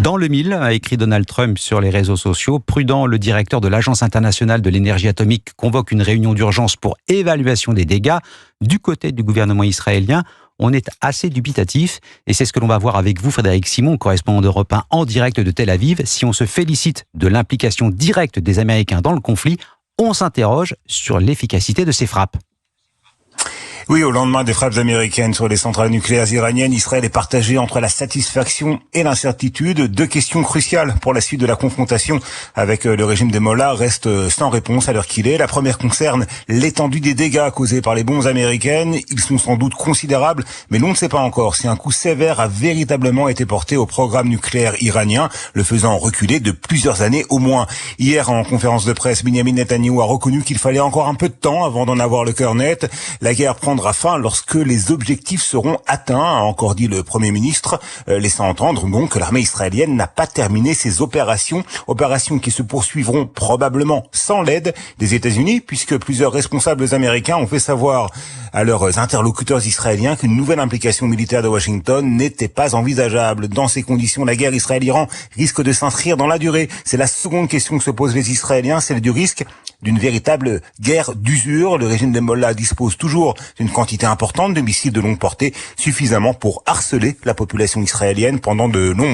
Dans le mille, a écrit Donald Trump sur les réseaux sociaux, prudent, le directeur de l'Agence internationale de l'énergie atomique convoque une réunion d'urgence pour évaluation des dégâts. Du côté du gouvernement israélien, on est assez dubitatif et c'est ce que l'on va voir avec vous, Frédéric Simon, correspondant d'Europe 1 en direct de Tel Aviv. Si on se félicite de l'implication directe des Américains dans le conflit, on s'interroge sur l'efficacité de ces frappes. Oui, au lendemain des frappes américaines sur les centrales nucléaires iraniennes, Israël est partagé entre la satisfaction et l'incertitude. Deux questions cruciales pour la suite de la confrontation avec le régime des Mollahs restent sans réponse à l'heure qu'il est. La première concerne l'étendue des dégâts causés par les bombes américaines. Ils sont sans doute considérables, mais l'on ne sait pas encore si un coup sévère a véritablement été porté au programme nucléaire iranien, le faisant reculer de plusieurs années au moins. Hier, en conférence de presse, Benjamin Netanyahou a reconnu qu'il fallait encore un peu de temps avant d'en avoir le cœur net. La guerre prendra fin lorsque les objectifs seront atteints, a encore dit le Premier ministre, laissant entendre donc que l'armée israélienne n'a pas terminé ses opérations qui se poursuivront probablement sans l'aide des États-Unis, puisque plusieurs responsables américains ont fait savoir à leurs interlocuteurs israéliens qu'une nouvelle implication militaire de Washington n'était pas envisageable. Dans ces conditions, la guerre Israël-Iran risque de s'inscrire dans la durée. C'est la seconde question que se posent les Israéliens, celle du risque d'une véritable guerre d'usure. Le régime des Mollahs dispose toujours d'une quantité importante de missiles de longue portée, suffisamment pour harceler la population israélienne pendant de longs mois.